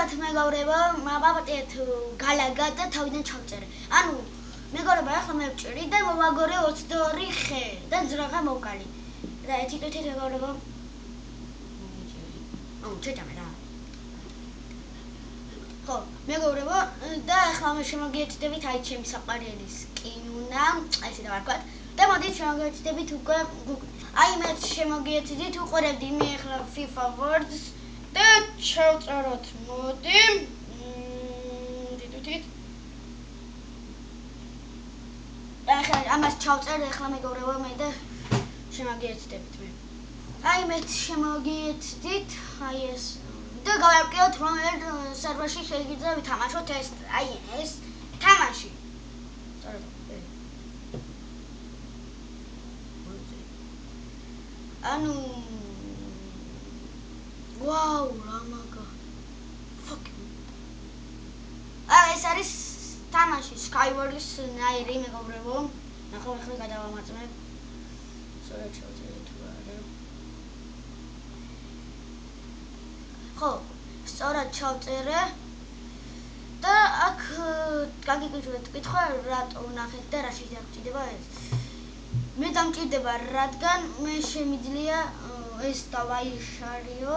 მაგალითად მეგობრებო, მაბაპტეთ გალაგა და თავიდან ჩავწერე. ანუ მეგობრებო, ახლა მე ვჭირი და მოვაგორე 22 ხე და ძრაღა მოვკალი. და ეთიკეთით მეგობრებო. ჩეჭამე რა. ხო, მეგობრებო, და ახლა მე შემოგიერთდებით აი ჩემი საყვარელი სკინუნა, აი ესე დავარქვათ. და მოდით შემოგიერთდებით უკვე აი მე შემოგიერთდით უყურებდი მე ახლა FIFA Worlds და ჩავწეროთ მოდი. დიდუდით. ახლა ამას ჩავწერ ახლა მეგობრებო მე და შემოგიერთდებით მე. აი მე შემოგიერთდით აი ეს და გავაკეთოთ რომელ სერვერში შეიძლება ვითამაშოთ ეს აი ეს თამაში. ანუ ვაუ რა მაგა. Fuck. ეს არის თამაში Skywars ნაირი მეგობრებო. ნახო ახლა გადავამარწმებ. სწორად ჩავწერე თუ არა. ხო, სწორად ჩავწერე. და აქ გაგიკვირდეთ კითხვა რატო ვნახეთ და რა შეიძლება ეს. მე დამჭირდება რადგან მე შემიძლია ეს დავაიშარიო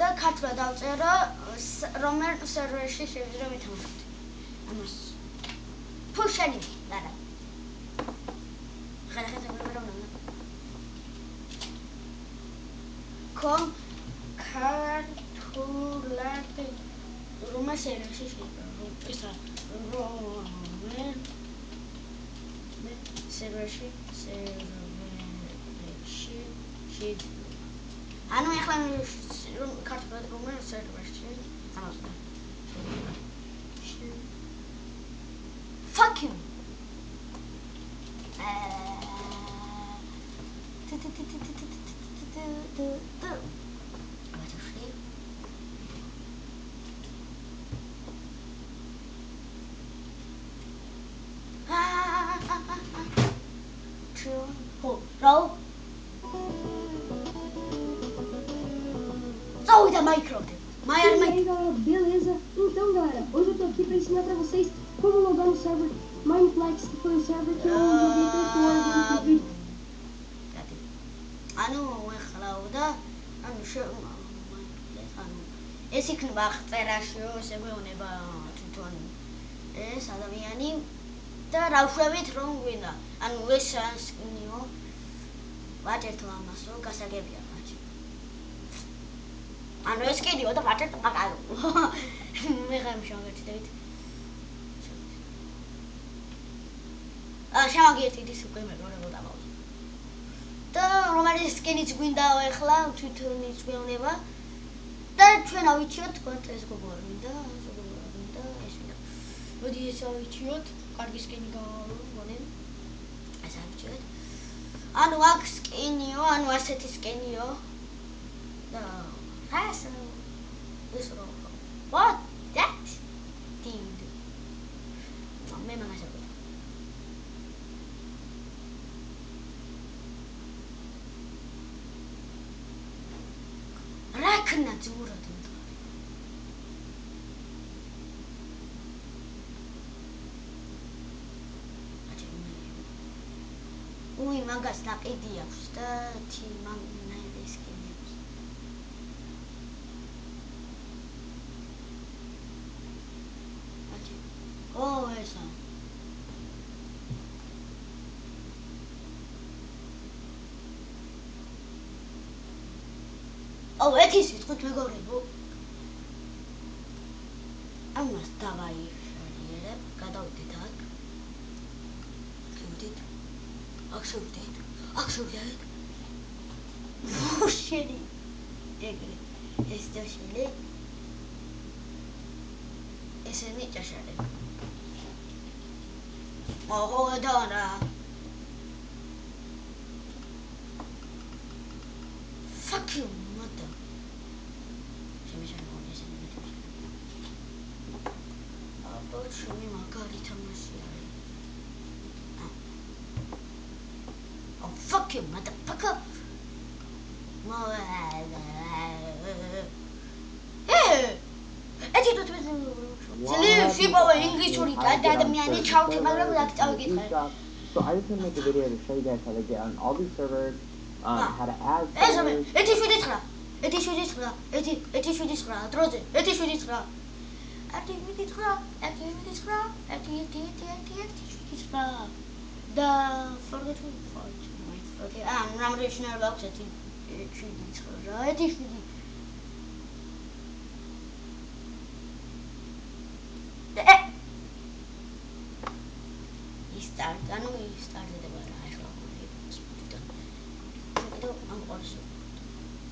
და ქართულად დავწერო რომელ სერვერში შეიძლება ვითამაშოთ. ამას ფუშანი არა. ხერხეთ მეგობრებო. კომ ქართულად რომელ სერვერში შეიძლება ესა რომელ სერვერში ანუ ახლა ქართულად რომელ სერვერში ამასდა fuck you da Minecraft. Beleza, então galera, hoje eu tô aqui pra ensinar pra vocês como logar no server Mineplex, que foi o server que eu joguei tanto hoje. ანუ ეხლაოდა, ანუ ეს იქნება წერაშიო, ესე გვეუბნება თვითონ ეს ადამიანი და რავშვებით რომ გვინდა. ანუ ეს სკინიო ვაჭერთ ამასო, გასაგებია ბაჭი. ანუ ეს კიდიო და ვაჭერთ მაგალო. მე ხარ შემოგეჭდებით. შემოგიერთდით ის უკვე მეგობრებო დამავალ. და რომელი სკინიც გვინდაო ეხლა თვითონ იწვევნება და ჩვენ ავიჩიოთ თქვათ ეს გოგოა და ეს ვიდა. მოდი ეს ავიჩიოთ, კარგი სკინი გავაგონებ. ეს ავიჩიოთ. ანუ აქ სკინიო, ანუ ასეთი სკინიო. და this what that dude მე მაგას ვიყო რა ქნა ძურად უი მაგას ნაყიდი აქვს და თი მაგნაირი სკინი აქვს. Oh, esa. Oh, ეთის ვიტყვით მეგობრებო. ამას დავაიშარიერებ, გადავიდეთ აქ. შევიდეთ. აქ შევიდეთ. აქ შევიდეთ. შენი. ეგრე. ეს დაშელი. ესენი ჭაშარი. Oh, Donna. Fuck you, mother. Show me Margarita Marciari. Oh, fuck you, motherfucker. Hey! შიფავე ინგლისური და ადამიანი ჩავთი, მაგრამ რაც წავიკითხე. So I just want to make a video to show you guys how to get on all these servers, how to add ესამე, servers. 179, 179, 179, დროზე, 179. 179. და forget to fight. Okay, ნამდვილად შეიძლება აქვს 179 რა, 179. Start, I know you started the bar. I saw it. I'm also.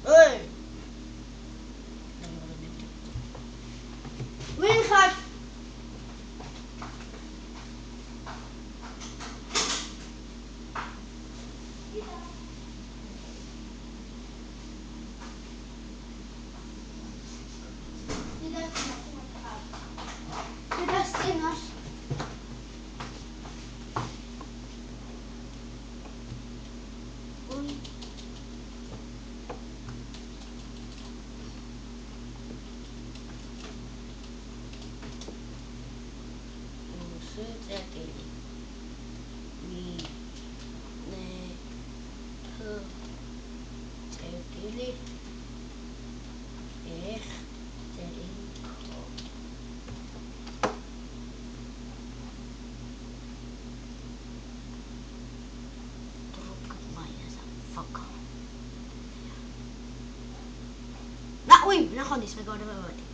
Hey! Win hard. Wait, ناخذ اسمه قاعد ببعد